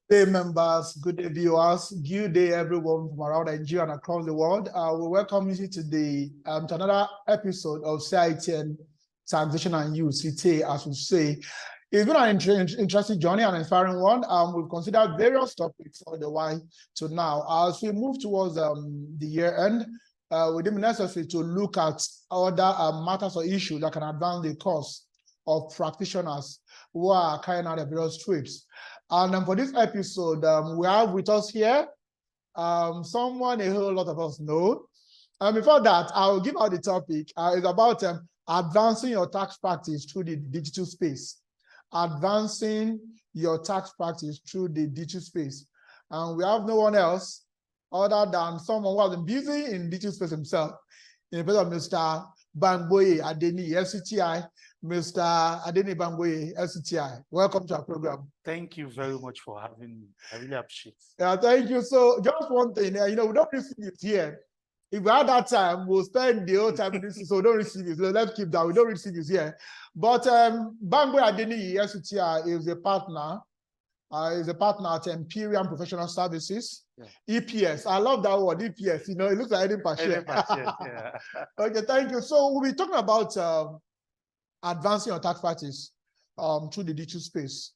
Good day, members. Good day, viewers. Good day, everyone from around Nigeria and across the world. We welcome you to to another episode of CITN Taxation and You, CTA, as we say. It's been an interesting journey and inspiring one. We've considered various topics all the way to now. As we move towards the year end, we deem it necessary to look at other matters or issues that can advance the cause of practitioners who are carrying out the various trades. And for this episode, we have with us here someone a whole lot of us know. Before that, I'll give out the topic. It's about advancing your tax practice through the digital space. Advancing your tax practice through the digital space. And we have no one else other than someone who has been busy in digital space himself, in the person of Mr. Bangboye Adeni, FCTI. Mr. Adeni Bangboye, FCTI. Welcome to our program. Thank you very much for having me. I really appreciate it. Yeah, thank you. So just one thing, we don't receive it here. If we had that time, we'll spend the whole time in this, so we don't receive it. So let's keep that. We don't receive it here. But Bangboye Adeni, FCTI, is a partner. Is a partner at Imperium Professional Services, yeah. EPS. I love that word, EPS. It looks like Eden per share. Yeah. Okay, thank you. So we'll be talking about advancing your tax practice through the digital space.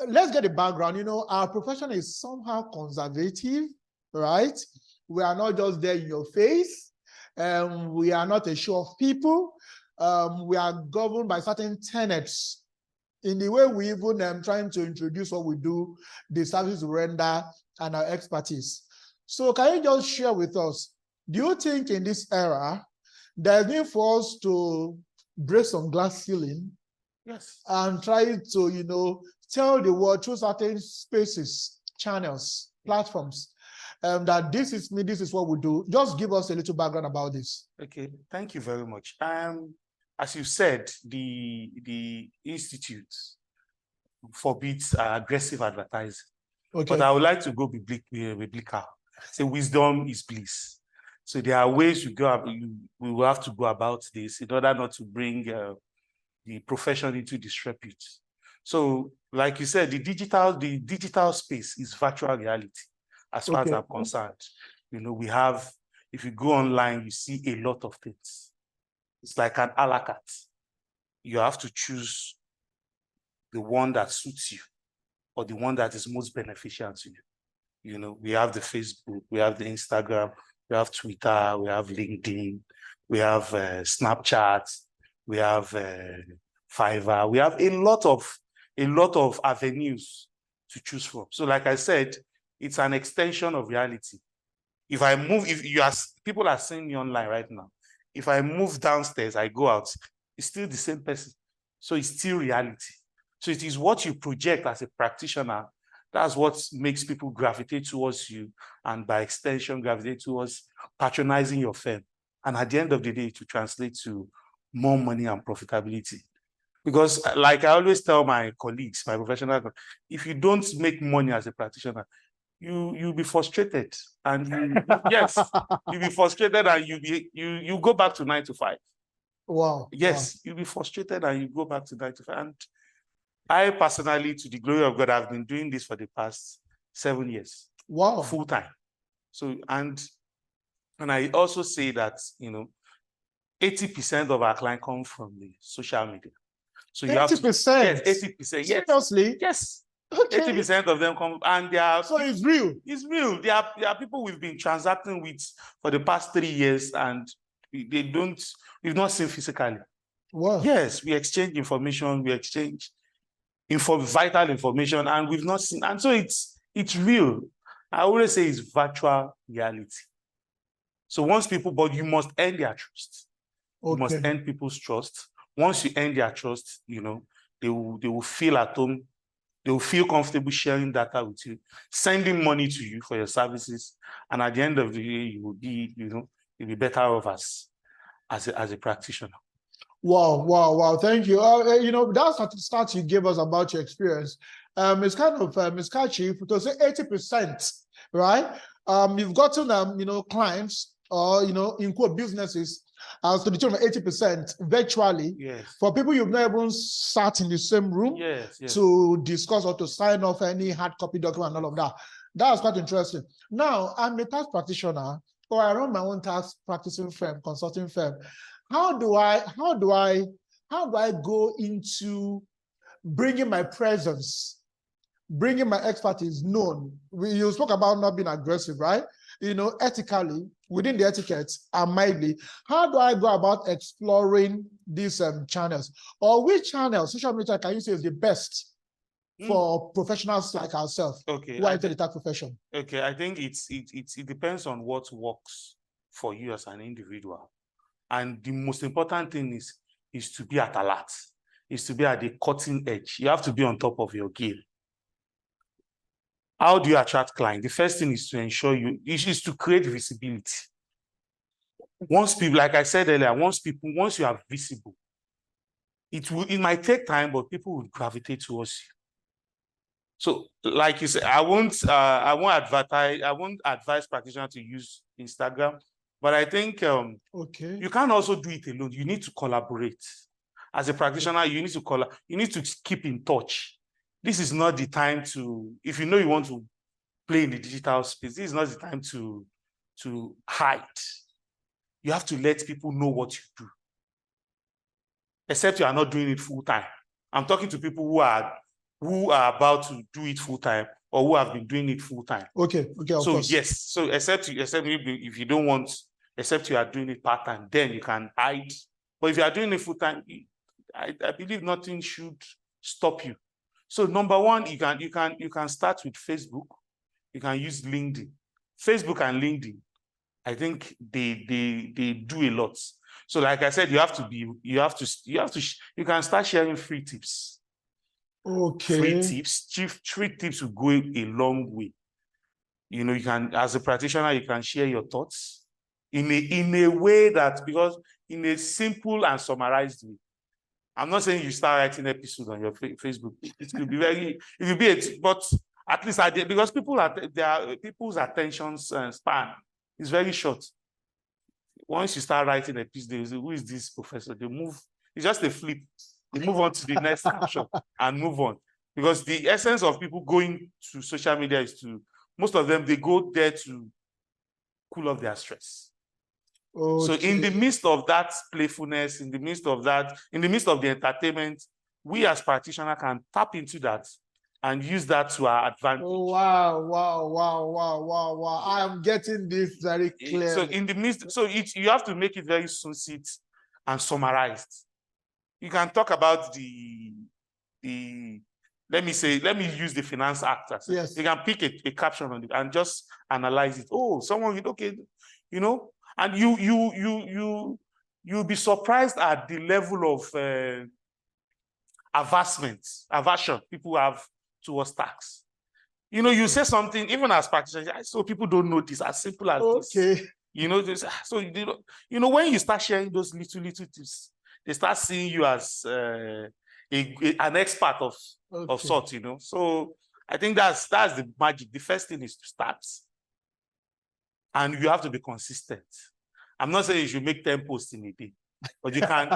Let's get the background. Our profession is somehow conservative, right? We are not just there in your face. We are not a show of people. We are governed by certain tenets in the way we even trying to introduce what we do, the services we render, and our expertise. So can you just share with us, do you think in this era, there's need for us to break some glass ceiling, yes, and try to, tell the world through certain spaces, channels, platforms, that this is me, this is what we do? Just give us a little background about this. Okay, thank you very much. As you said, the Institute forbids aggressive advertising. Okay. But I would like to go biblical. Say wisdom is bliss. So there are ways we will have to go about this in order not to bring the profession into disrepute. So, like you said, the digital space is virtual reality, as far as I'm concerned. We have, if you go online, you see a lot of things. It's like an a la carte. You have to choose the one that suits you or the one that is most beneficial to you. We have the Facebook, we have the Instagram, we have Twitter, we have LinkedIn, we have Snapchat, we have Fiverr. We have a lot of avenues to choose from. So like I said, it's an extension of reality. If I move, people are seeing me online right now. If I move downstairs, I go out, it's still the same person. So it's still reality. So it is what you project as a practitioner. That's what makes people gravitate towards you, and by extension, gravitate towards patronizing your firm. And at the end of the day, to translate to more money and profitability. Because like I always tell my colleagues, my professionals, if you don't make money as a practitioner, you'll be frustrated, and yes, you'll be frustrated, and you go back to 9 to 5. Wow. Yes, you'll be frustrated and you go back to 9 to 5. And I personally, to the glory of God, I've been doing this for the past 7 years. Wow. Full time. So, and I also say that, 80% of our clients come from the social media. So you 80%? Yes, 80%. Yes. Seriously? Yes. Okay. 80% of them come, and they are. So it's real. It's real. There are people we've been transacting with for the past 3 years, and we've not seen physically. Wow. Yes, we exchange information, we exchange vital information, and we've not seen. And so it's real. I always say it's virtual reality. So but you must earn their trust. Okay. You must earn people's trust. Once you earn their trust, they will feel at home. They will feel comfortable sharing data with you, sending money to you for your services, and at the end of the day, you will be, you'll be better off as a practitioner. Wow! Thank you. That stats you gave us about your experience. It's kind of miscatchy to say 80%, right? You've gotten clients or in quote businesses As to the tune of 80% virtually. Yes. For people you've not even sat in the same room to discuss or to sign off any hard copy document and all of that. That was quite interesting. Now, I'm a tax practitioner, or I run my own tax practicing firm, consulting firm. How do I go into bringing my presence, bringing my expertise known? You spoke about not being aggressive, right? Ethically, within the etiquette and mildly. How do I go about exploring these channels? Or which channel, social media, can you say is the best for professionals like ourselves who are into the tax profession? Okay, I think it depends on what works for you as an individual. And the most important thing is to be at alert, is to be at the cutting edge. You have to be on top of your game. How do you attract clients? The first thing is to ensure is to create visibility. Once people, like I said earlier, once you are visible, it might take time, but people will gravitate towards you. So, like you said, I won't advise practitioners to use Instagram, but I think you can't also do it alone. You need to collaborate. As a practitioner, you need to keep in touch. This is not the time to, if you know you want to play in the digital space, this is not the time to hide. You have to let people know what you do. Except you are not doing it full time. I'm talking to people who are about to do it full time or who have been doing it full time. Okay. Of course. Yes. So except maybe if you don't want, except you are doing it part time, then you can hide. But if you are doing it full time, I believe nothing should stop you. So number one, you can start with Facebook. You can use LinkedIn. Facebook and LinkedIn, I think they do a lot. So like I said, you can start sharing free tips. Okay. Free tips will go a long way. You can, as a practitioner, you can share your thoughts in a way that, because in a simple and summarized way. I'm not saying you start writing episodes on your Facebook. It could be but at least because people's attention span is very short. Once you start writing a piece, they say, who is this professor? They move. It's just a flip. They move on to the next caption and move on. Because the essence of people going to social media is most of them, they go there to cool off their stress. Okay. So in the midst of that playfulness, in the midst of the entertainment, we as practitioners can tap into that and use that to our advantage. Wow. I am getting this very clear. So in the midst, you have to make it very succinct and summarized. You can talk about let me use the finance actors. Yes. You can pick a caption on it and just analyze it. Oh, someone, okay, and you'll be surprised at the level of aversion people have towards tax. You say something, even as practitioners, so people don't know this, as simple as this. So when you start sharing those little tips, they start seeing you as an expert of sorts, So I think that's the magic. The first thing is to start. And you have to be consistent. I'm not saying you should make 10 posts in a day, but you can,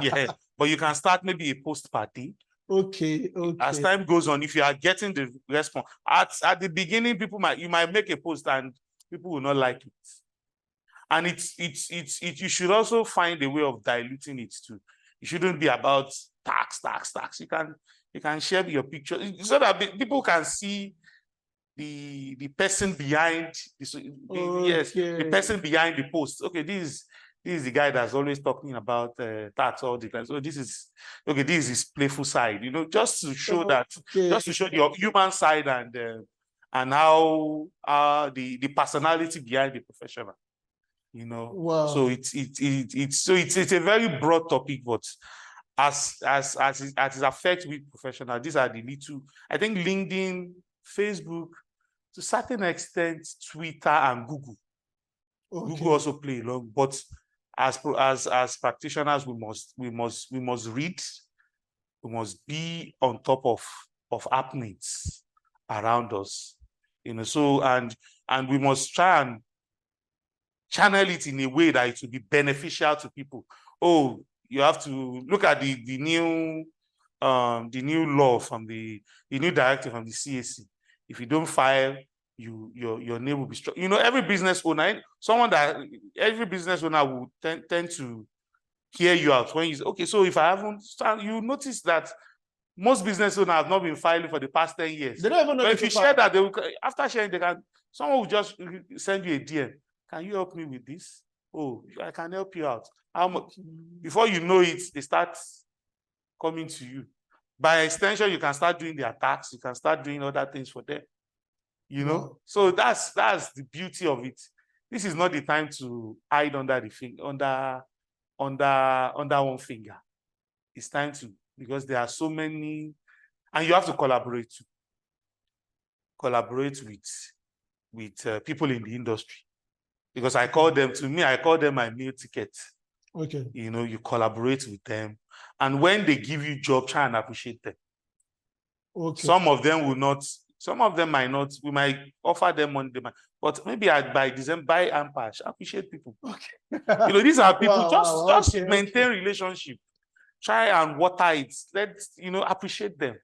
but you can start maybe a post per day. Okay. As time goes on, if you are getting the response, at the beginning, you might make a post and people will not like it. And you should also find a way of diluting it too. It shouldn't be about tax. You can share your picture so that people can see the person behind the person behind the post. Okay, this is the guy that's always talking about tax all the time. So this is his playful side, just to show just to show your human side and how the personality behind the professional. Wow. So it's a very broad topic, but as it affects with professionals, these are the little. I think LinkedIn, Facebook, to a certain extent, Twitter and Google. Okay. Google also play along, but as practitioners, we must read, we must be on top of happenings around us, So and we must try and channel it in a way that it will be beneficial to people. Oh, you have to look at the new law from the new directive from the CAC. If you don't file, your name will be struck. You know, every business owner will tend to hear you out when you say, okay, so if I haven't, you notice that most business owners have not been filing for the past 10 years. They don't even know. But if you share that, after sharing, someone will just send you a DM. Can you help me with this? Oh, I can help you out. How much? Before you know it, they start coming to you. By extension, you can start doing their tax. You can start doing other things for them. You know, wow. So that's the beauty of it. This is not the time to hide under the finger, under one finger. It's time to, because there are so many, and you have to collaborate too. Collaborate with people in the industry, because I call them my meal ticket. Okay. You know, you collaborate with them, and when they give you job, try and appreciate them. Okay. Some of them will not. Some of them might not. We might offer them money, but maybe by December, buy Ampash. Appreciate people. Okay. You know, these are people. Wow, just maintain relationship. Try and water it. Let's, appreciate them.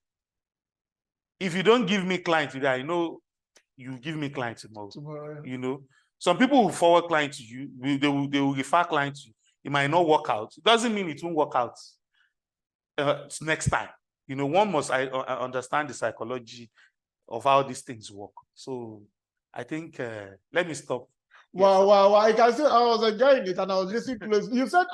If you don't give me client today, I know you give me client tomorrow. Yeah. You know, some people will forward client to you. They will refer client to you. It might not work out. It doesn't mean it won't work out next time. You know, one must understand the psychology of how these things work. So I think let me stop. Wow. I can see I was enjoying it and I was listening closely. You said,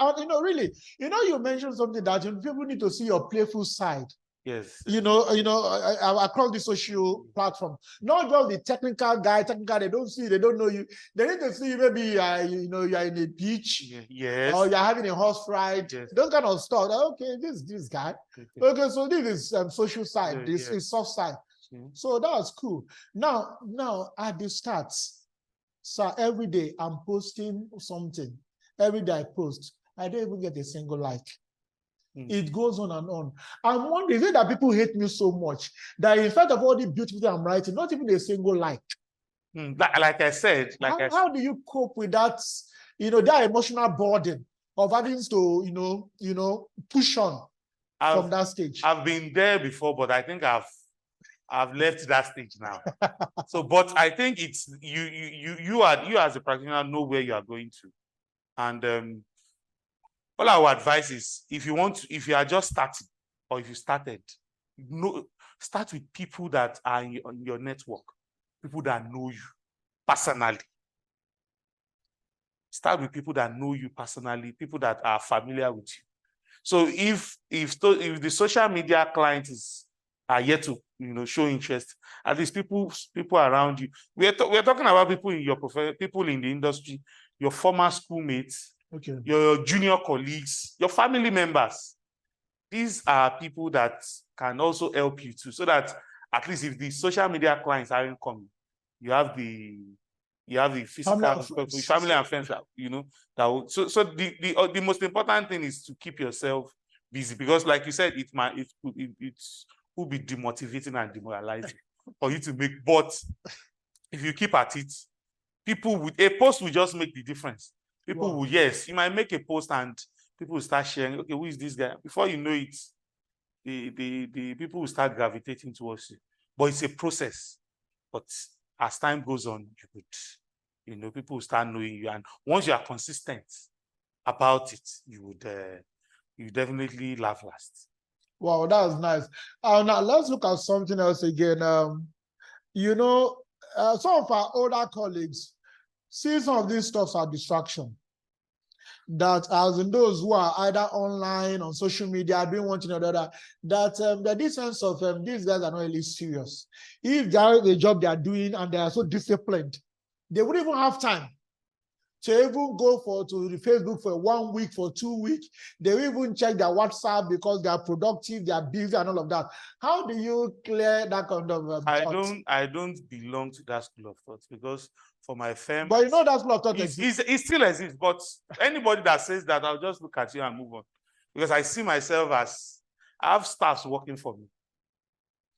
really, you mentioned something that people need to see your playful side. Yes. Across the social platform, not just the technical guy, they don't see, they don't know you. They need to see maybe, you're in a beach, yes, or you're having a horse ride, yes. Those kind of stuff. Okay, this guy. Okay, so this is social side, this is soft side. So that's cool. Now at the start, so every day I'm posting something. Every day I post, I don't even get a single like. It goes on and on. I'm wondering, is it that people hate me so much that in spite of all the beautiful things I'm writing, not even a single like? Like I said, how do you cope with that? That emotional burden of having to, push on from that stage. I've been there before, but I think I've left that stage now. So, but I think it's you as a practitioner know where you are going to, and all our advice is, if you are just starting, or if you started, start with people that are in your network, people that know you personally. Start with people that know you personally, people that are familiar with you. So if the social media clients are yet to show interest, at least people around you. We're talking about people in your profession, people in the industry, your former schoolmates. Okay. Your junior colleagues, your family members. These are people that can also help you too, so that at least if the social media clients aren't coming, you have the physical family and friends that so the most important thing is to keep yourself busy, because like you said, it will be demotivating and demoralizing for you to make. But if you keep at it, a post will just make the difference. People will, yes, you might make a post and people will start sharing, okay, who is this guy? Before you know it, the people will start gravitating towards you. But it's a process. But as time goes on, people will start knowing you. And once you are consistent about it, you definitely laugh last. Wow, that was nice. Now let's look at something else again. Some of our older colleagues see some of these stuff as distraction. That as in those who are either online, on social media, doing one thing or the other, that this sense of these guys are not really serious. If they are the job they are doing and they are so disciplined, they wouldn't even have time to even go to the Facebook for 1 week, for 2 weeks. They will even check their WhatsApp because they are productive, they are busy and all of that. How do you clear that kind of I don't belong to that school of thought, because for my firm, but that school of thought exists. It still exists, but anybody that says that, I'll just look at you and move on, because I see myself as, I have staffs working for me.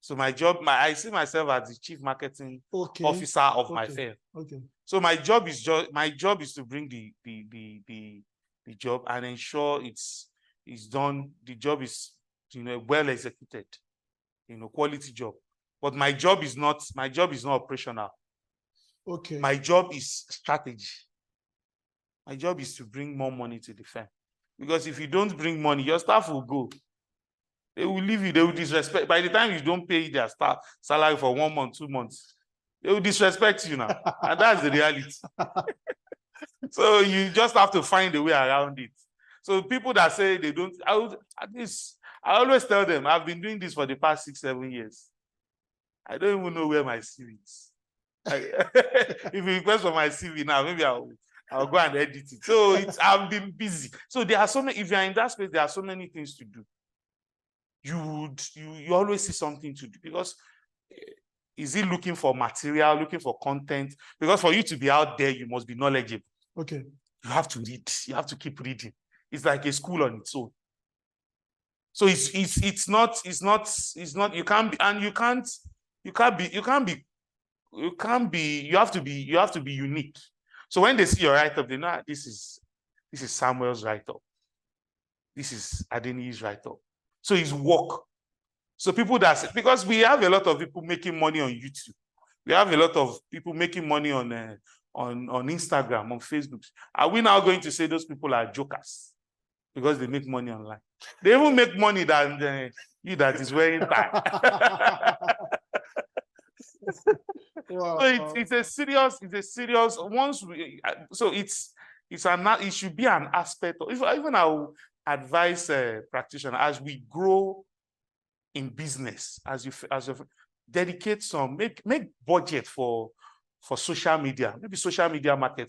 So my job, I see myself as the chief marketing officer of my firm. Okay. So my job is to bring the job and ensure it's done. The job is well executed, quality job. But my job is not operational. Okay. My job is strategy. My job is to bring more money to the firm. Because if you don't bring money, your staff will go. They will leave you, they will disrespect. By the time you don't pay their staff salary for 1 month, 2 months, they will disrespect you now. And that's the reality. So you just have to find a way around it. So people that say they don't, I always tell them, I've been doing this for the past 6, 7 years. I don't even know where my CV is. If you request for my CV now, maybe I'll go and edit it. So I've been busy. So there are so many, if you're in that space, there are so many things to do. You always see something to do, because is he looking for material, looking for content? Because for you to be out there, you must be knowledgeable. Okay. You have to read. You have to keep reading. It's like a school on its own. So it's not you can't be you have to be unique. So when they see your write-up, they know this is Samuel's write-up. This is Adeni's write-up. So it's work. So people because we have a lot of people making money on YouTube. We have a lot of people making money on Instagram, on Facebook. Are we now going to say those people are jokers because they make money online? They even make money than you that is wearing tie. Wow. So it's a serious once we, so it should be an aspect of, even I will advise practitioners, as we grow in business, as you dedicate some, make budget for social media, maybe social media marketing.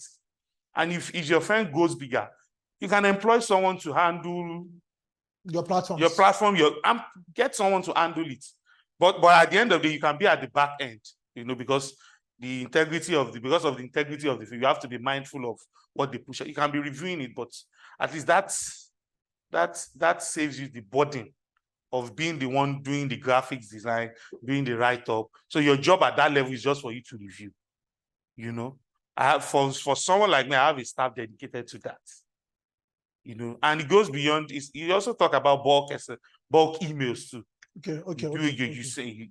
And if your friend goes bigger, you can employ someone to handle your platform, get someone to handle it. But at the end of the day, you can be at the back end, because the integrity of the you have to be mindful of what they push. You can be reviewing it, but at least that saves you the burden of being the one doing the graphics design, doing the write-up. So your job at that level is just for you to review. I have for someone like me, I have a staff dedicated to that. And it goes beyond. You also talk about bulk emails too. Okay.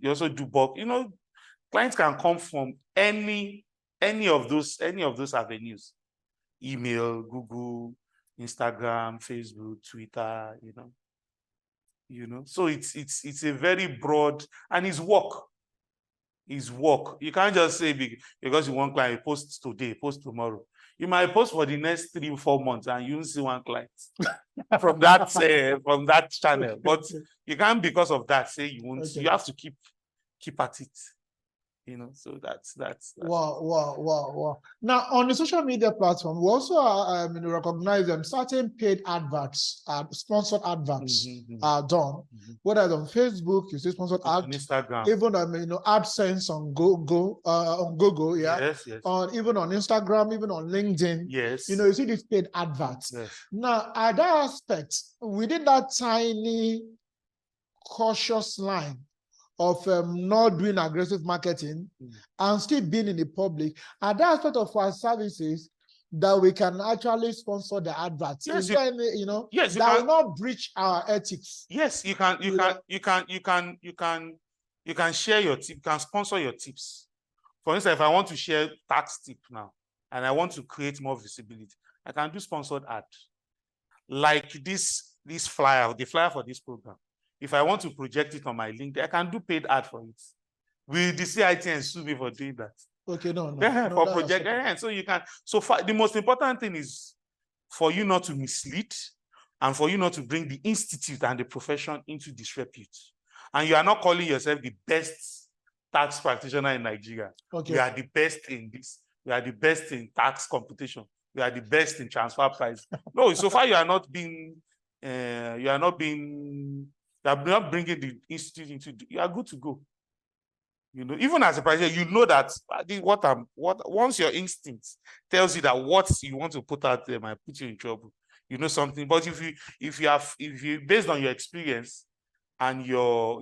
You also do bulk. Clients can come from any of those avenues: email, Google, Instagram, Facebook, Twitter. So it's a very broad, and it's work. It's work. You can't just say because you want client, post today, post tomorrow. You might post for the next 3 or 4 months and you won't see one client from that channel. But you can't, because of that, say you won't. You have to keep at it. So that's Wow. Now, on the social media platform, we also recognize certain paid adverts, sponsored adverts are done. Whether it's on Facebook, you see sponsored ads, on Instagram, even AdSense on Google, yeah. Yes. Even on Instagram, even on LinkedIn. Yes. You see these paid adverts. Yes. Now, at that aspect, within that tiny cautious line of not doing aggressive marketing and still being in the public, and that aspect of our services that we can actually sponsor the adverts. Yes, is there any, yes, that will not breach our ethics? Yes, you can share your tip, you can sponsor your tips. For instance, if I want to share tax tip now and I want to create more visibility, I can do sponsored ad. Like this flyer, the flyer for this program. If I want to project it on my LinkedIn, I can do paid ad for it. Will the CITN sue me for doing that? Okay, no. For project, so you can. So far, the most important thing is for you not to mislead and for you not to bring the institute and the profession into disrepute. And you are not calling yourself the best tax practitioner in Nigeria. Okay. We are the best in this. We are the best in tax computation. We are the best in transfer price. No, so far you are not bringing the institute into. You are good to go. Even as a practitioner, that once your instinct tells you that what you want to put out there might put you in trouble, something. But if you based on your experience and your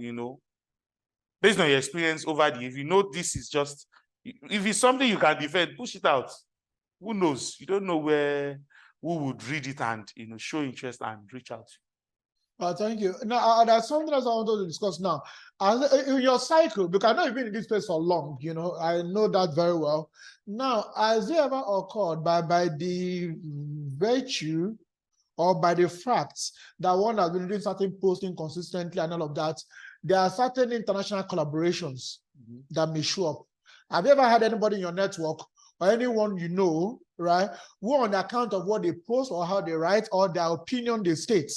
based on your experience over the, if you know this is just, if it's something you can defend, push it out. Who knows? You don't know who would read it and show interest and reach out. Thank you. Now, there's something else I want to discuss now. In your cycle, because I know you've been in this place for long, I know that very well. Now, has it ever occurred by the virtue or by the facts that one has been doing certain posting consistently and all of that, there are certain international collaborations that may show up? Have you ever had anybody in your network or anyone you know, right, who on account of what they post or how they write or their opinion they state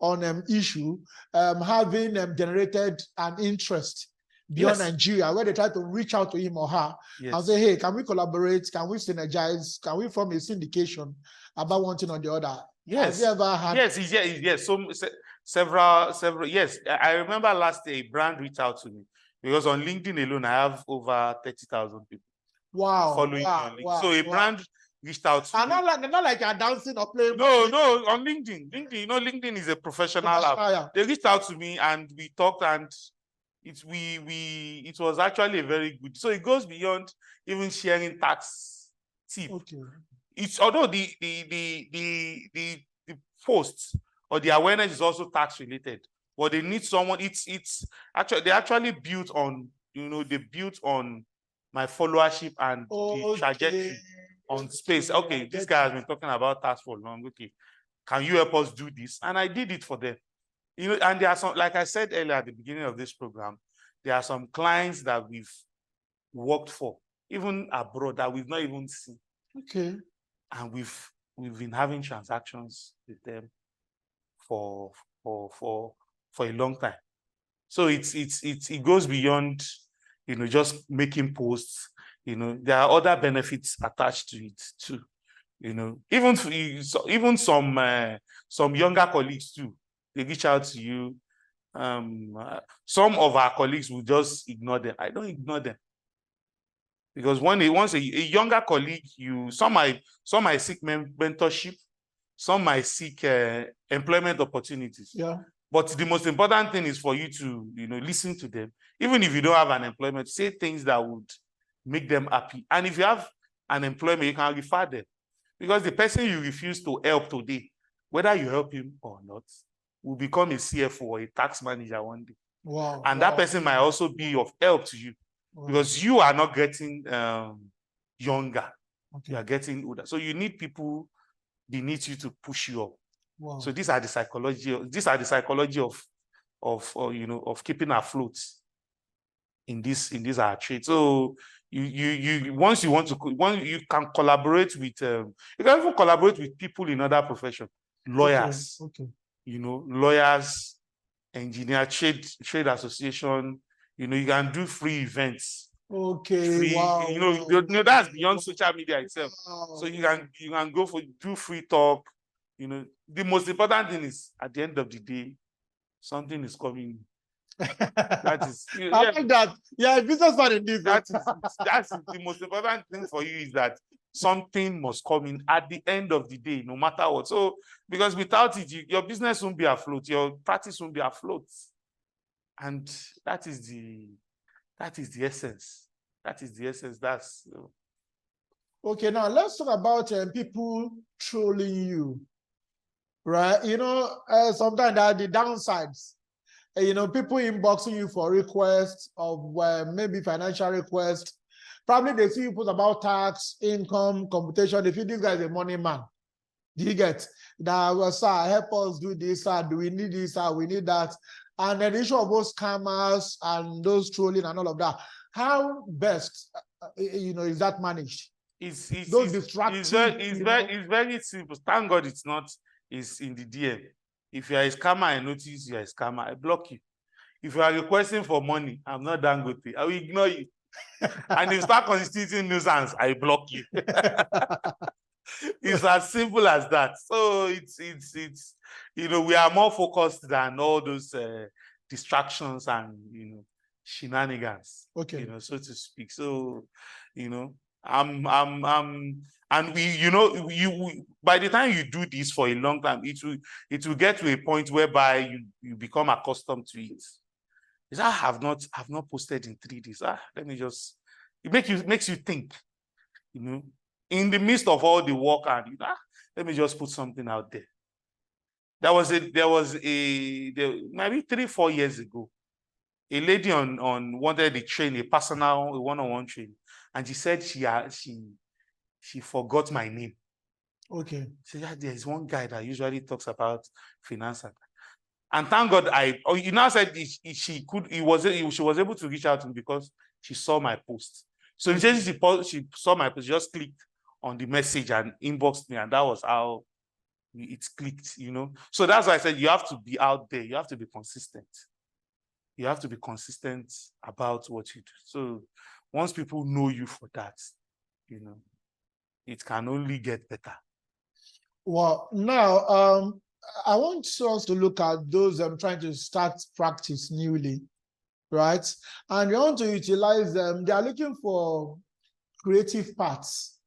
on issue, having generated an interest beyond Nigeria, where they try to reach out to him or her and say, hey, can we collaborate? Can we synergize? Can we form a syndication about one thing or the other? Yes. Have you ever had? Yes. So several. Yes, I remember last year a brand reached out to me because on LinkedIn alone I have over 30,000 people. Wow. Following me on LinkedIn. So a brand reached out to me. Not like you're dancing or playing. No, on LinkedIn. LinkedIn is a professional app. They reached out to me and we talked, and it was actually a very good. So it goes beyond even sharing tax tip. Okay. It's although the posts or the awareness is also tax related, but they need someone. It's actually they actually built on they built on my followership and the trajectory on space. Okay, this guy has been talking about tax for long. Okay, can you help us do this? And I did it for them. And there are some, like I said earlier at the beginning of this program, there are some clients that we've worked for, even abroad, that we've not even seen. Okay. And we've been having transactions with them for a long time. So it goes beyond just making posts. There are other benefits attached to it too. Even some younger colleagues too, they reach out to you. Some of our colleagues will just ignore them. I don't ignore them. Because once a younger colleague, some might seek mentorship, some might seek employment opportunities. Yeah. But the most important thing is for you to listen to them. Even if you don't have an employment, say things that would make them happy. And if you have an employment, you can refer them. Because the person you refuse to help today, whether you help him or not, will become a CFO or a tax manager one day. Wow. And that person might also be of help to you. Wow. Because you are not getting younger. Okay. You are getting older. So you need people, they need you to push you up. Wow. So these are the psychology of keeping afloat in this our trade. So once you can collaborate with you can even collaborate with people in other professions, lawyers, okay. Lawyers, engineer, trade association, you can do free events. Okay. Wow. That's beyond social media itself. Wow. So you can go do free talk. The most important thing is at the end of the day, something is coming. That is I like that. Yeah, businessman indeed. That's the most important thing for you, is that something must come in at the end of the day, no matter what. So because without it, your business won't be afloat, your practice won't be afloat. And that is the essence. That is the essence. Okay, now let's talk about people trolling you. Right? Sometimes there are the downsides. People inboxing you for requests of maybe financial requests. Probably they see you post about tax, income, computation. They feel this guy is a money man. Do you get that? Well, sir, help us do this, sir. Do we need this, sir? We need that. And then the issue of those scammers and those trolling and all of that. How best, is that managed? It's very simple. Thank God it's not. It's in the DM. If you are a scammer, I notice you are a scammer, I block you. If you are requesting for money, I'm not Dangote, I will ignore you. And if you start constituting nuisance, I block you. It's as simple as that. So it's we are more focused than all those distractions and shenanigans. Okay. So to speak. So and by the time you do this for a long time, it will get to a point whereby you become accustomed to it. He said, I've not posted in 3 days. Let me just, makes you think, in the midst of all the work, and let me just put something out there. Maybe 3-4 years ago, a lady on wanted a train, a personal, a one-on-one train, and she said she forgot my name. Okay. She said, there's one guy that usually talks about finance. And thank God you now said she was able to reach out to me because she saw my post. So immediately she saw my post, she just clicked on the message and inboxed me, and that was how it clicked, So that's why I said you have to be out there, you have to be consistent. You have to be consistent about what you do. So once people know you for that, it can only get better. Well, now I want us to look at those trying to start practice newly, right? And we want to utilize them. They are looking for creative paths.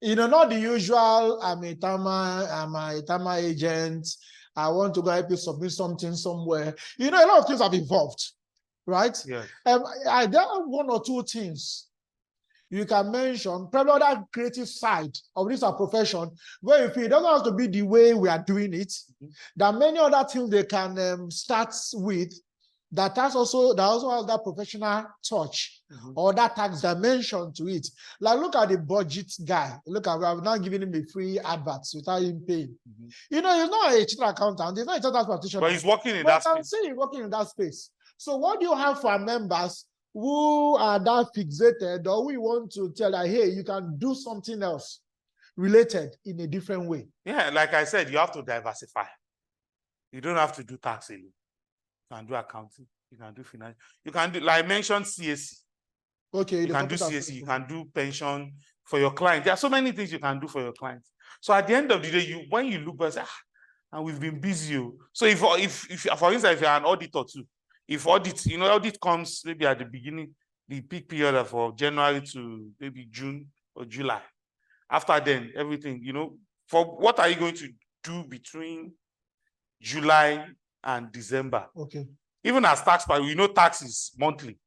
Not the usual, I'm a Tama agent. I want to go help you submit something somewhere. A lot of things have evolved, right? Yeah. There are 1 or 2 things you can mention, probably that creative side of this profession, where if it doesn't have to be the way we are doing it, there are many other things they can start with that also has that professional touch or that tax dimension to it. Like, look at the budget guy. Look at, we have now given him a free adverts without him paying. He's not a chartered accountant, he's not a chartered practitioner. But he's working in that space. I'm saying he's working in that space. So what do you have for our members who are that fixated, or we want to tell that, hey, you can do something else related in a different way? Yeah, like I said, you have to diversify. You don't have to do tax alone. You can do accounting, you can do finance, you can do, like I mentioned, CAC. Okay, you can do CAC, you can do pension for your client. There are so many things you can do for your clients. So at the end of the day, when you look back, and we've been busy. So if for instance, if you're an auditor too, if audit comes maybe at the beginning, the peak period for January to maybe June or July. After then, everything, for what are you going to do between July and December? Okay. Even as taxpayer, tax is monthly.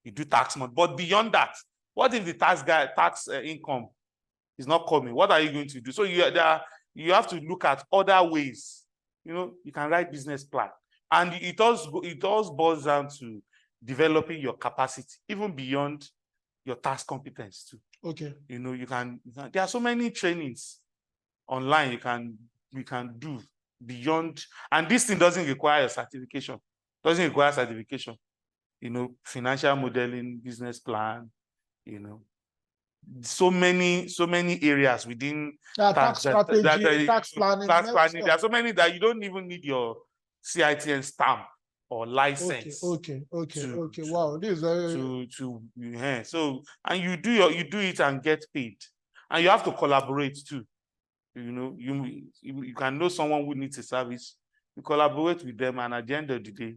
You do tax month, but beyond that, what if the tax income is not coming? What are you going to do? So you have to look at other ways. You can write business plan, and it all boils down to developing your capacity, even beyond your tax competence too. Okay. There are so many trainings online you can do beyond, and this thing doesn't require a certification. Doesn't require certification. Financial modeling, business plan, so many areas within tax strategy, tax planning. There are so many that you don't even need your CITN stamp or license. Okay. Wow, this is very so, and you do it and get paid, and you have to collaborate too. You can know someone who needs a service, you collaborate with them, and at the end of the day,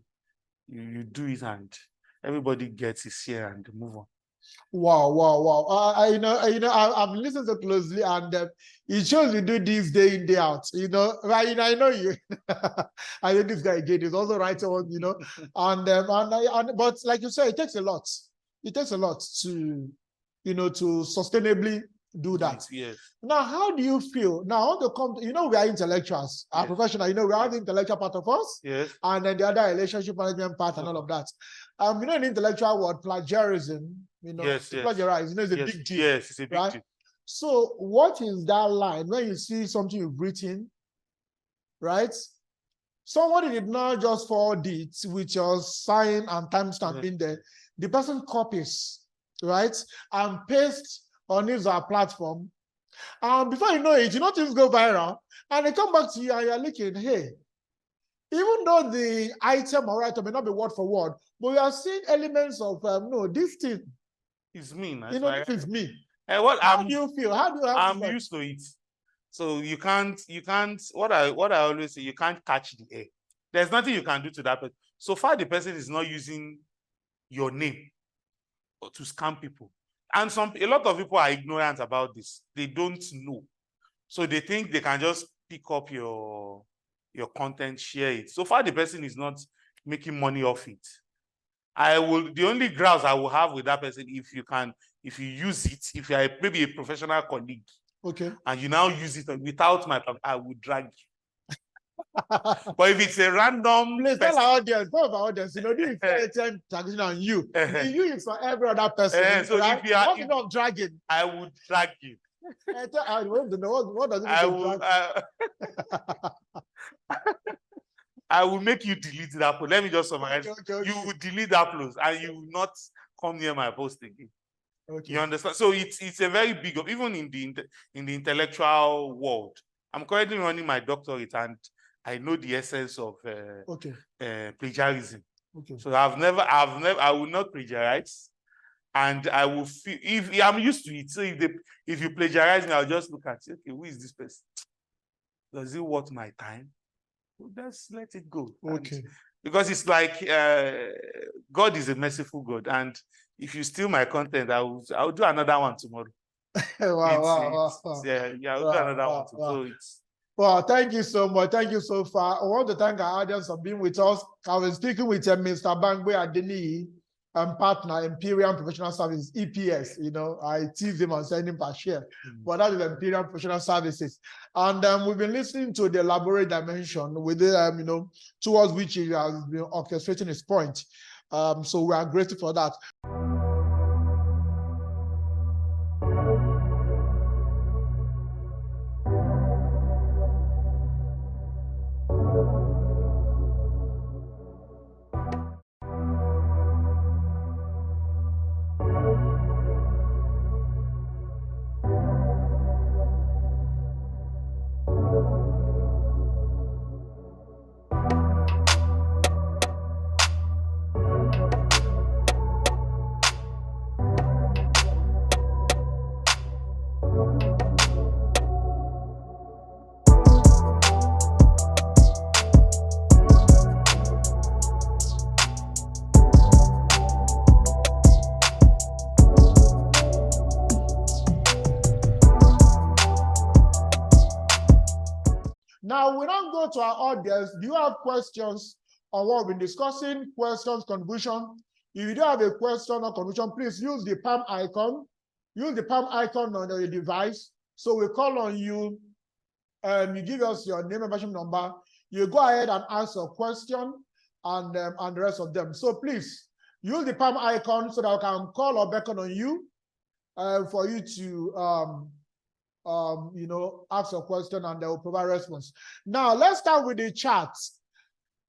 you do it, and everybody gets his share and move on. Wow. I've listened so closely, and it shows you do this day in, day out. Right? I know you. I know this guy again is also right on. But like you said, it takes a lot. It takes a lot to, to sustainably do that. Yes. Now, how do you feel? Now, on the we are intellectuals, our professional. We are the intellectual part of us, and then the other relationship management part and all of that. In the intellectual word, plagiarism. Plagiarize. It's a big deal. Yes, it's a big deal. So, what is that line when you see something you've written, right? Somebody did not just forward it with your sign and timestamp in there. The person copies, right, and pastes on his platform. And before you know it, things go viral, and they come back to you and you're looking, hey, even though the item or item may not be word for word, but we are seeing elements of no, this thing is me. This is me. How do you feel? How do you have I'm used to it. So you can't, what I always say, you can't catch the air. There's nothing you can do to that person. So far, the person is not using your name to scam people. And a lot of people are ignorant about this. They don't know. So they think they can just pick up your content, share it. So far, the person is not making money off it. the only grounds I will have with that person, if you use it, if you are maybe a professional colleague, okay, and you now use it without my, I will drag you. But if it's a random, please tell our audience, this is CITN taxation and you. The you is for every other person. So right? if you are, What's not dragging? I would drag you. I don't know what does it mean I to will. drag? I will make you delete that post. Let me just summarize. Okay. You will delete that post, and you will not come near my post again. Okay. You understand? So it's a very big, even in the intellectual world. I'm currently running my doctorate, and I know the essence of plagiarism. Okay. So I will not plagiarize, and I will feel, if I'm used to it. So if you plagiarize me, I'll just look at you. Okay, who is this person? Does it worth my time? Well, let's let it go. Okay. And because it's like God is a merciful God, and if you steal my content, I'll do another one tomorrow. Wow. Yeah, I'll do another one tomorrow. So it's. Well, thank you so much. Thank you so far. I want to thank our audience for being with us. I was speaking with Mr. Bangwe Adeni, partner, Imperial Professional Services, EPS. I tease him on sending per share, but that is Imperial Professional Services. And we've been listening to the elaborate dimension with the, towards which he has been orchestrating his point. So we are grateful for that. Now, we don't go to our audience. Do you have questions on what we've been discussing? Questions, contribution? If you do have a question or contribution, please use the palm icon. Use the palm icon on your device. So we call on you, and you give us your name and membership number. You go ahead and ask your question and the rest of them. So please use the palm icon so that I can call or beckon on you for you to ask a question and they will provide response. Now, let's start with the chat.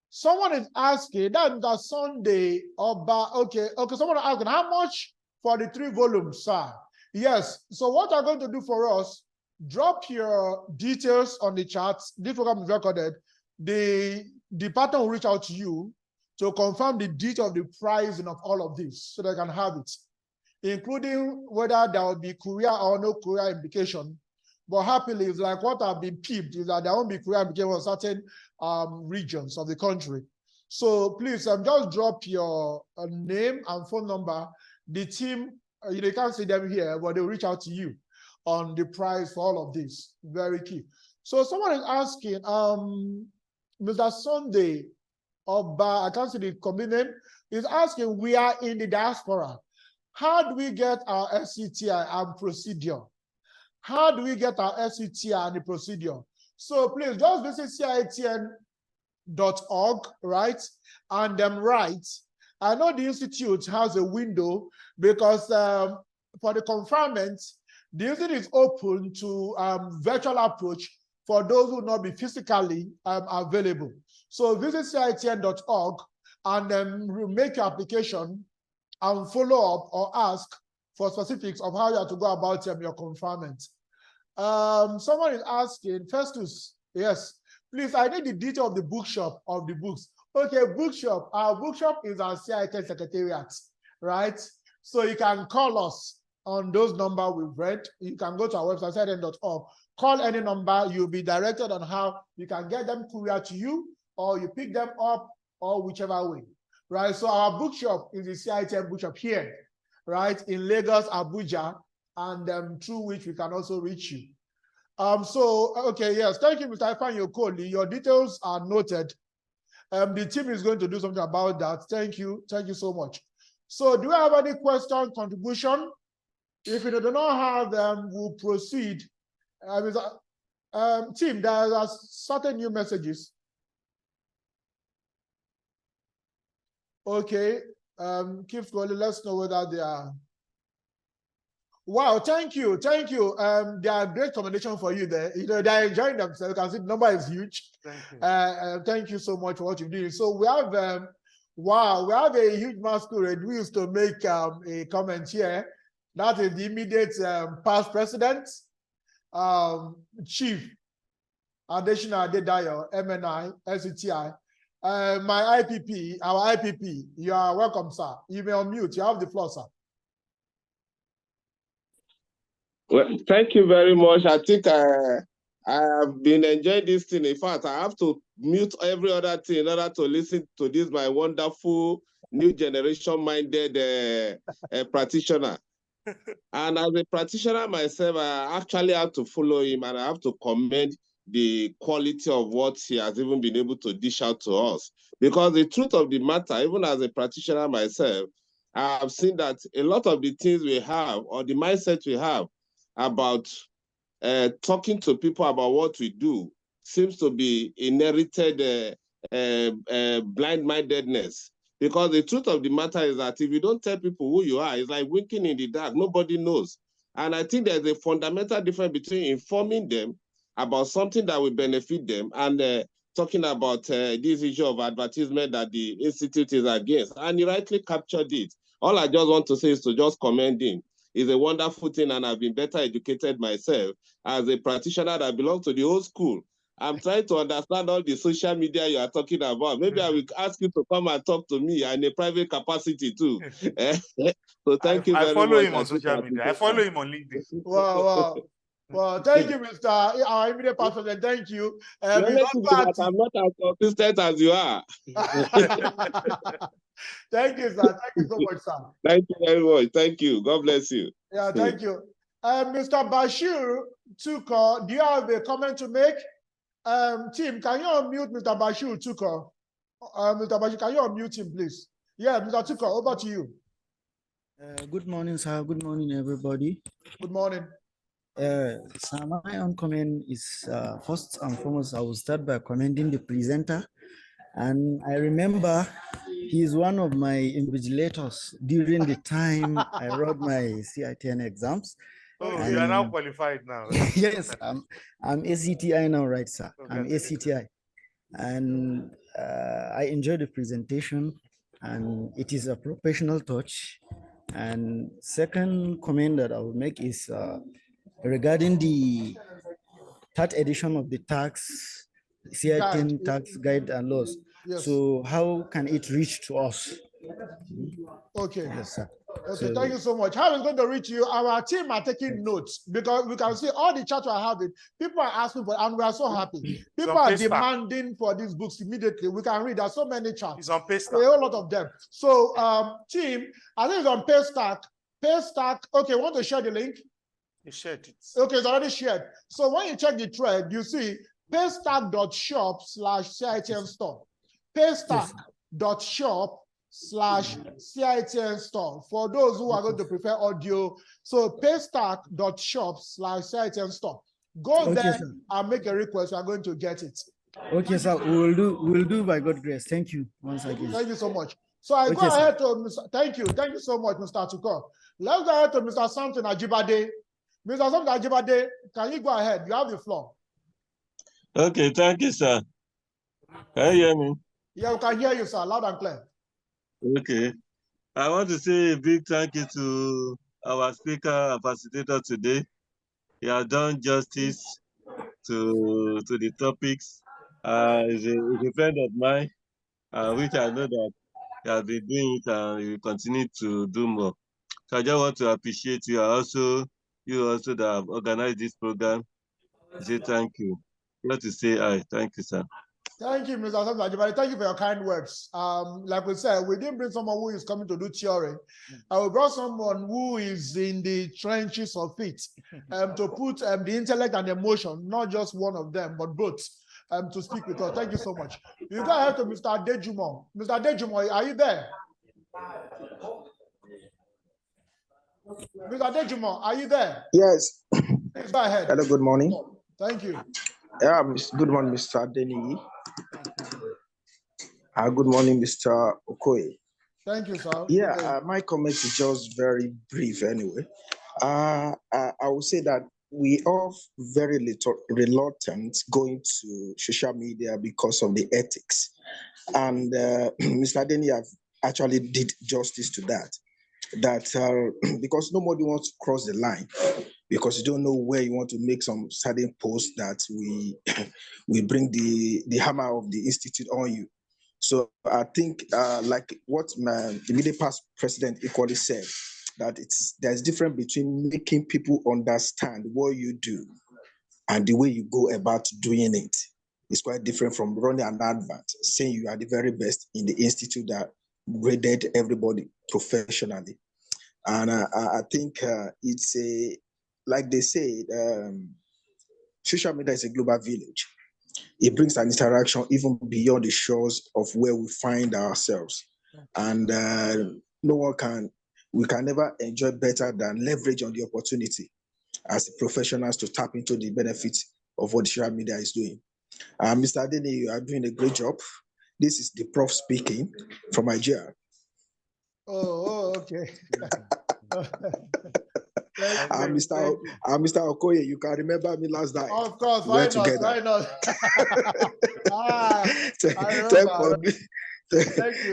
Someone is asking, that Sunday, okay, someone is asking, how much for the 3 volumes, sir? Yes, so what I'm going to do for us, drop your details on the chat. This program is recorded. The department will reach out to you to confirm the detail of the pricing of all of this so they can have it, including whether there will be courier or no courier implication. But happily, it's like what I've been peeped is that there won't be courier implication on certain regions of the country. So please just drop your name and phone number. The team, you can't see them here, but they'll reach out to you on the price for all of this. Very key. So someone is asking, Mr. Sunday Oba, I can't see the company name, is asking, we are in the diaspora. How do we get our SCTI and procedure? How do we get our SCTI and the procedure? So please just visit CITN.org, right? And write. I know the Institute has a window because for the conferment, the Institute is open to virtual approach for those who will not be physically available. So visit CITN.org and then make your application and follow up or ask for specifics of how you have to go about your conferment. Someone is asking, Festus, yes, please, I need the detail of the bookshop of the books. Okay, bookshop. Our bookshop is our CITN Secretariat, right? So you can call us on those numbers we've read. You can go to our website, CITN.org. Call any number. You'll be directed on how you can get them courier to you, or you pick them up, or whichever way, right? So our bookshop is the CITN bookshop here, right, in Lagos, Abuja, and through which we can also reach you. Okay, yes, thank you, Mr. Ifan Yokoli. Your details are noted. The team is going to do something about that. Thank you so much. So do you have any question, contribution? If you do not have them, we'll proceed. Team, there are certain new messages. Okay, keep scrolling. Let's know whether they are. Wow, thank you. They are great commendation for you there. You know, they're enjoying themselves. You can see the number is huge. Thank you so much for what you're doing. So we have, wow, we have a huge masquerade. We used to make a comment here. That is the immediate past president, Chief Additional Adedayo, MNI, LCTI. My IPP, our IPP, you are welcome, sir. You may unmute. You have the floor, sir. Well, thank you very much. I think I have been enjoying this thing. In fact, I have to mute every other thing in order to listen to this, my wonderful new generation-minded practitioner. And as a practitioner myself, I actually have to follow him and I have to commend the quality of what he has even been able to dish out to us. Because the truth of the matter, even as a practitioner myself, I have seen that a lot of the things we have or the mindset we have about talking to people about what we do seems to be inherited blind-mindedness. Because the truth of the matter is that if you don't tell people who you are, it's like winking in the dark. Nobody knows. And I think there's a fundamental difference between informing them about something that will benefit them and talking about this issue of advertisement that the Institute is against. And he rightly captured it. All I just want to say is to just commend him. It's a wonderful thing, and I've been better educated myself as a practitioner that belongs to the old school. I'm trying to understand all the social media you are talking about. Maybe I will ask you to come and talk to me in a private capacity too. So thank you very much. I follow him on social media. I follow him on LinkedIn. Wow. Well, thank you, Mr. Our immediate president. Thank you. I'm not as consistent as you are. Thank you, sir. Thank you so much, sir. Thank you very much. Thank you. God bless you. Yeah, thank you. Mr. Bashir Tuko, do you have a comment to make? Team, can you unmute Mr. Bashir Tuko? Mr. Bashir, can you unmute him, please? Yeah, Mr. Tuko, over to you. Good morning, sir. Good morning, everybody. Good morning. So my own comment is first and foremost, I will start by commending the presenter. And I remember he is one of my invigilators during the time I wrote my CITN exams. Oh, you are now qualified now. Yes, I'm ACTI now, right, sir? I'm ACTI. And I enjoyed the presentation, and it is a professional touch. And second comment that I will make is regarding the third edition of the CITN tax guide and laws. Yes. So how can it reach to us? Okay. Yes, sir. Okay, so, thank you so much. How is going to reach you? Our team are taking notes because we can see all the chats we are having. People are asking for, and we are so happy. People are demanding for these books immediately. We can read. There's so many chats. It's on Paystack. A whole lot of them. So, team, I think it's on Paystack. Paystack. Okay, want to share the link? You shared it. Okay, it's already shared. So when you check the thread, you see paystack.shop/CITN store. Paystack.shop/CITN store. For those who are going to prefer audio, so paystack.shop/CITN store. Go there and make a request. We are going to get it. Okay, sir. We'll do by God's grace. Thank you once again. Thank you so much. So I go ahead to Mr. Thank you so much, Mr. Tuko. Let's go ahead to Mr. Samson Ajibade. Mr. Samson Ajibade, can you go ahead? You have the floor. Okay, thank you, sir. Can you hear me? Yeah, we can hear you, sir, loud and clear. Okay. I want to say a big thank you to our speaker and facilitator today. He has done justice to the topics. He's a friend of mine, which I know that he has been doing it and he will continue to do more. So I just want to appreciate you. You also that have organized this program. I say thank you. I want to say hi. Thank you, sir. Thank you, Mr. Samson. Thank you for your kind words. Like we said, we didn't bring someone who is coming to do theory. We brought someone who is in the trenches of it to put the intellect and emotion, not just one of them, but both. to speak with us. Thank you so much. You go ahead to Mr. Dejumo. Mr. Dejumo, are you there? Mr. Dejumo, are you there? Yes. Please go ahead. Hello, good morning. Thank you. Yeah, good morning, Mr. Denny. Good morning, Mr. Okoye. Thank you, sir. Yeah, my comment is just very brief anyway. I would say that we are very little reluctant going to social media because of the ethics. And Mr. Denny have actually did justice to that. Because nobody wants to cross the line, because you don't know where you want to make some certain post that we bring the hammer of the institute on you. So I think like what the immediate past president equally said, that there's difference between making people understand what you do and the way you go about doing it. It's quite different from running an advert saying you are the very best in the institute that graded everybody professionally. And I think it's like they say, social media is a global village. It brings an interaction even beyond the shores of where we find ourselves. And we can never enjoy better than leverage on the opportunity as professionals to tap into the benefits of what social media is doing. Mr. Adeni, you are doing a great job. This is the prof speaking from Nigeria. Okay. Mr. Okoye, you can remember me last night. Of course, why not? Why not?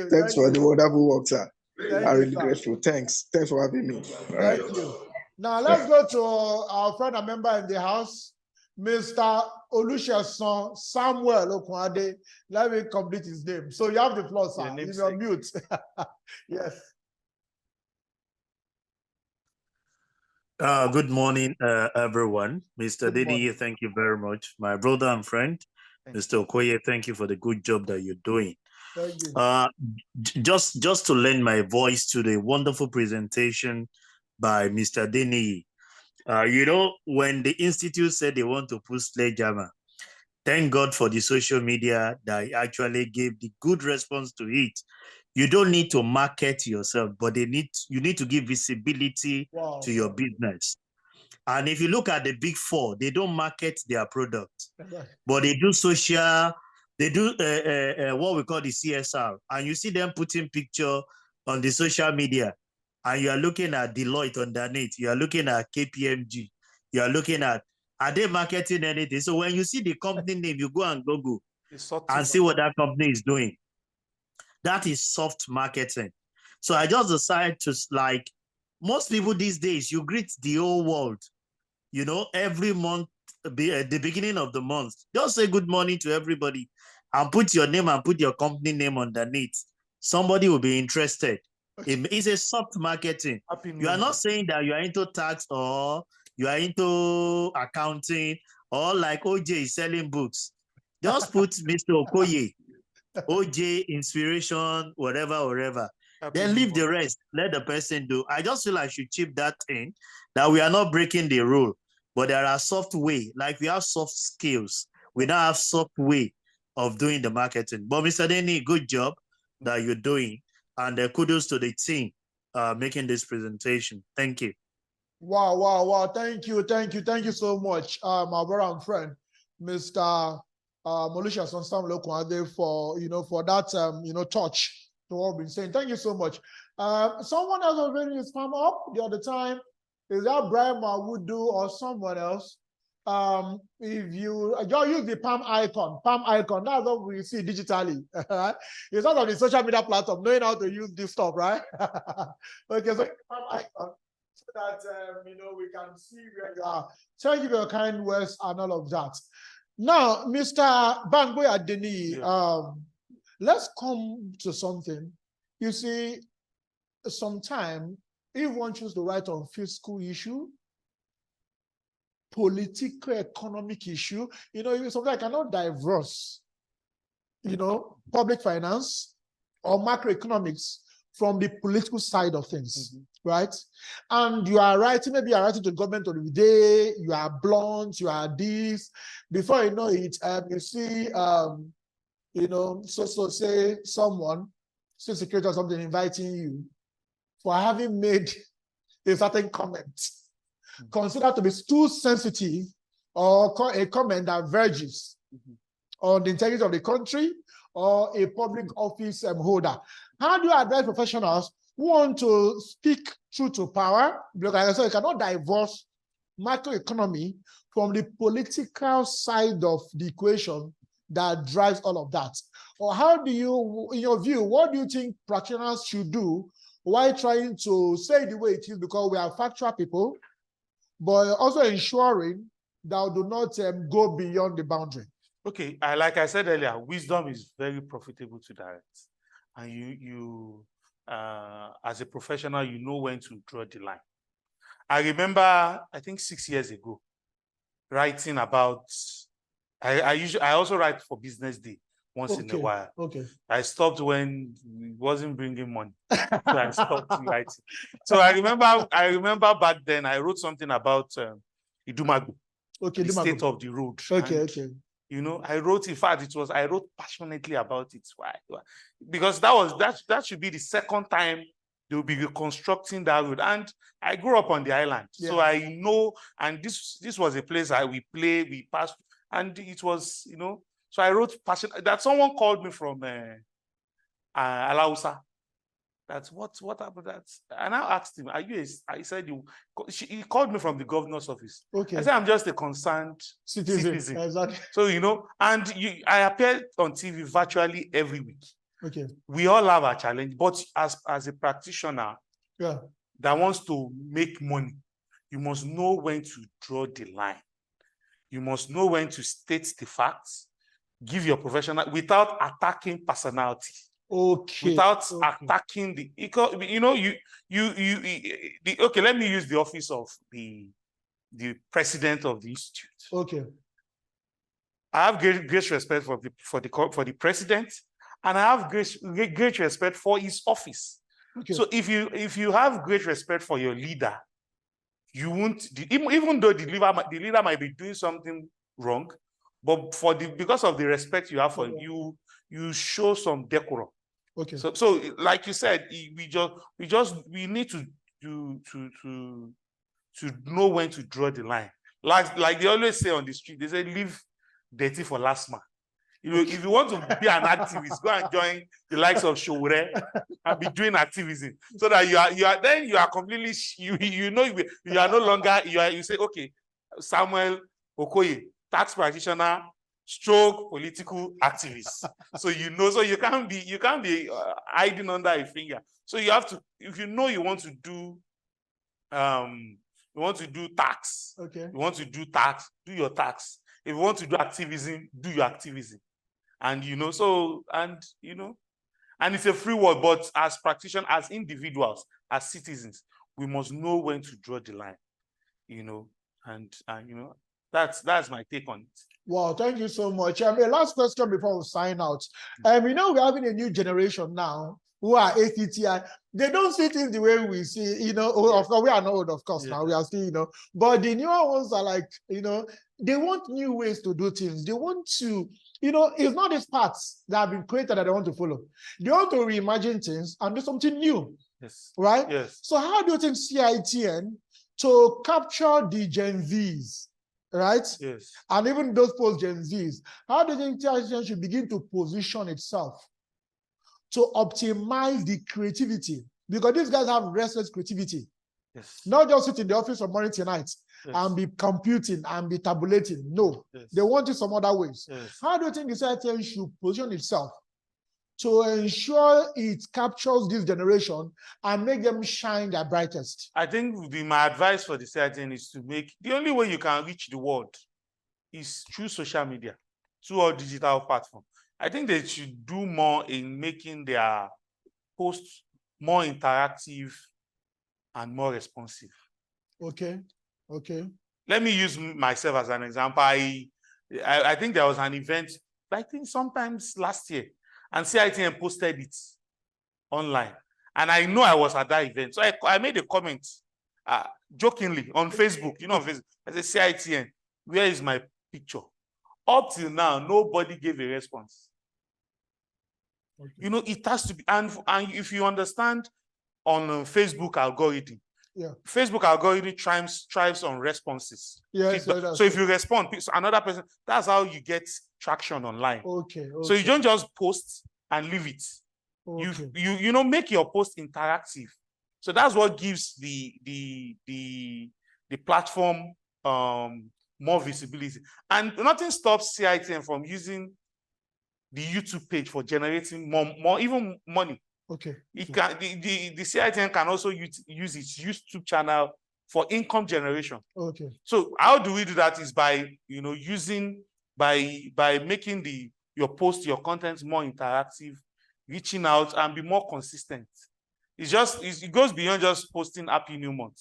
Thanks for the wonderful work, sir. I'm really grateful. Thanks for having me. Thank you. Now let's go to our friend and member in the house, Mr. Olusegun Samuel Okunade. Let me complete his name. So you have the floor, sir. You're on mute. Yes. Good morning, everyone. Mr. Didi, thank you very much. My brother and friend, Mr. Okoye, thank you for the good job that you're doing. Thank you. Just to lend my voice to the wonderful presentation by Mr. Dini. When the Institute said they want to put sledgehammer, thank God for the social media that actually gave the good response to it. You don't need to market yourself, but you need to give visibility to your business. And if you look at the big four, they don't market their product, but they do social, they do what we call the CSR. And you see them putting picture on the social media, and you are looking at Deloitte underneath, you are looking at KPMG, you are looking at, are they marketing anything? So when you see the company name, you go and Google and see what that company is doing. That is soft marketing. So I just decided to, like most people these days, you greet the whole world, every month, at the beginning of the month, just say good morning to everybody and put your name and put your company name underneath. Somebody will be interested. It's a soft marketing. You are not saying that you are into tax or you are into accounting or like OJ is selling books. Just put Mr. Okoye, OJ, inspiration, whatever. Then leave the rest. Let the person do. I just feel I should chip that in, that we are not breaking the rule, but there are soft way. Like we have soft skills. We don't have soft way of doing the marketing. But Mr. Denny, good job that you're doing. And kudos to the team making this presentation. Thank you. Wow. Thank you so much, my brother and friend, Mr. Olusegun Samuel Okunade, for that touch to what we've been saying. Thank you so much. Someone else was raising his palm up the other time. Is that Brian Mawudu or someone else? If you use the palm icon, that's what we see digitally. It's not on the social media platform, knowing how to use this stuff, right? Okay, so palm icon, so that we can see where you are. Thank you for your kind words and all of that. Now, Mr. Bangboy Adeni, let's come to something. You see, sometimes if one chooses to write on fiscal issue, political economic issue, sometimes I cannot diverse, public finance or macroeconomics from the political side of things, right? And you are writing, maybe you are writing to the government of the day, you are blunt, you are this. Before you know it, you see, you know, so say someone, say security or something, inviting you for having made a certain comment, considered to be too sensitive, or a comment that verges on the integrity of the country or a public office holder. How do you advise professionals who want to speak truth to power? Because like I said, you cannot divorce macroeconomy from the political side of the equation that drives all of that. Or how do you, in your view, what do you think practitioners should do while trying to say the way it is, because we are factual people, but also ensuring that we do not go beyond the boundary? Okay, like I said earlier, wisdom is very profitable to direct. And you as a professional, you know when to draw the line. I remember, I think 6 years ago, writing about, I also write for Business Day once in a while. Okay. I stopped when it wasn't bringing money. So I stopped writing. So I remember back then I wrote something about Idumagu, the state of the road. And, you know, I wrote passionately about it. Why? Because that should be the second time they will be reconstructing that road. And I grew up on the island, so I know. And this was a place we passed, and it was, you know. So I wrote passion. That someone called me from Alausa. That's what happened. And I asked him, "Are you?" I said, he called me from the governor's office. Okay. I said, "I'm just a concerned citizen." Exactly. So, you know, and I appeared on TV virtually every week. Okay. We all have our challenge, but as a practitioner that wants to make money, you must know when to draw the line. You must know when to state the facts, give your professional without attacking personality. Okay. Without attacking the, you know, okay, let me use the office of the president of the institute. Okay. I have great respect for the president, and I have great respect for his office. Okay. So if you have great respect for your leader, you won't, even though the leader might be doing something wrong, but because of the respect you have for him, you show some decorum. Okay. So like you said, we need to know when to draw the line. Like they always say on the street, they say leave dirty for last man. You know, if you want to be an activist, go and join the likes of Showre and be doing activism, so that you are completely, you know, you are no longer, you say, okay, Samuel Okoye, tax practitioner, stroke political activist. So you know, so you can't be hiding under a finger. So you have to, if you know you want to do tax. Okay. You want to do tax, do your tax. If you want to do activism, do your activism. And you know, so, and you know, and it's a free world, but as practitioners, as individuals, as citizens, we must know when to draw the line, you know, and you know, that's my take on it. Wow, thank you so much. A last question before we sign out. You know, we're having a new generation now who are ACTI. They don't see things the way we see, you know. Of course, we are not old, of course, now we are still, you know, but the newer ones are like, you know, they want new ways to do things. They want to, you know, it's not these paths that have been created that they want to follow. They want to reimagine things and do something new. Yes. Right? Yes. So how do you think CITN to capture the Gen Zs, right? Yes. And even those post-Gen Zs, how do you think CITN should begin to position itself to optimize the creativity? Because these guys have restless creativity. Yes. Not just sit in the office from morning to night and be computing and be tabulating. No, they want it some other ways. Yes. How do you think the CITN should position itself to ensure it captures this generation and make them shine their brightest? I think my advice for the CITN is to make, the only way you can reach the world is through social media, through our digital platform. I think they should do more in making their posts more interactive and more responsive. Okay. Okay. Let me use myself as an example. I think there was an event, I think sometimes last year, and CITN posted it online. And I know I was at that event. So I made a comment jokingly on Facebook, on Facebook. I said, CITN, where is my picture? Up till now, nobody gave a response. Okay. It has to be, and if you understand on Facebook algorithm, Facebook algorithm thrives on responses. Yes, so if you respond, another person, that's how you get traction online. Okay. So you don't just post and leave it. Okay. You make your post interactive. So that's what gives the platform more visibility. And nothing stops CITN from using the YouTube page for generating more even money. Okay. It can the CITN can also use its YouTube channel for income generation. Okay. So how do we do that? Is by by making your post, your content more interactive, reaching out and be more consistent. It goes beyond just posting Happy New Month.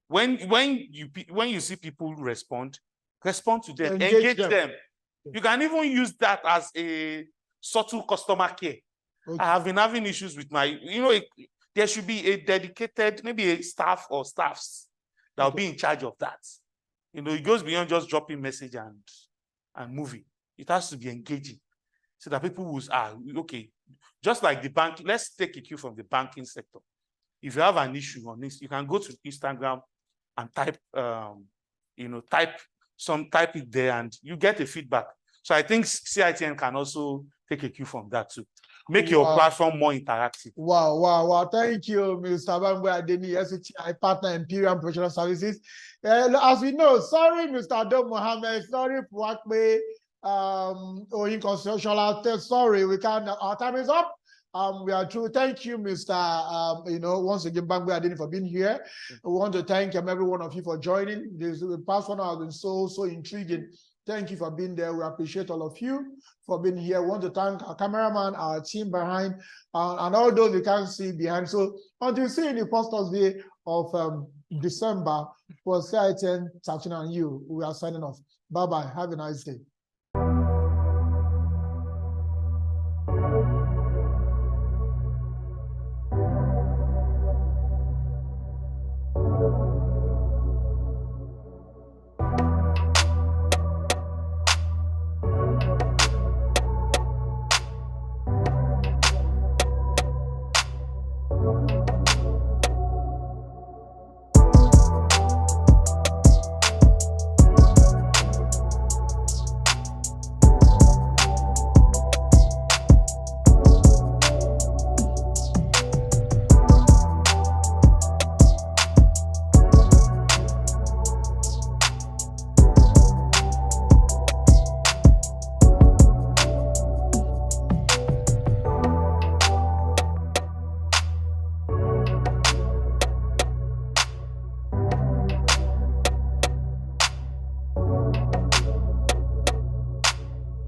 When you see people respond to them, engage them. You can even use that as a subtle customer care. Okay. I have been having issues with my, there should be a dedicated, maybe a staff or staffs that will be in charge of that. It goes beyond just dropping message and moving. It has to be engaging so that people will, okay, just like the bank, let's take a cue from the banking sector. If you have an issue on this, you can go to Instagram and type it there and you get a feedback. So I think CITN can also take a cue from that too. Make your platform more interactive. Wow. Thank you, Mr. Bangwe Adeni, SCTI partner Imperial Professional Services. As we know, sorry, Mr. Adom Mohammed, sorry, Wakbe, Oyin Constitutional, sorry, we can't, our time is up. We are through. Thank you, Mr. Once again, Bangwe Adeni, for being here. We want to thank every one of you for joining. The past 1 hour has been so intriguing. Thank you for being there. We appreciate all of you for being here. We want to thank our cameraman, our team behind, and all those you can't see behind. So until you see you the first Thursday of December for CITN, TAXATION and you, we are signing off. Bye-bye. Have a nice day.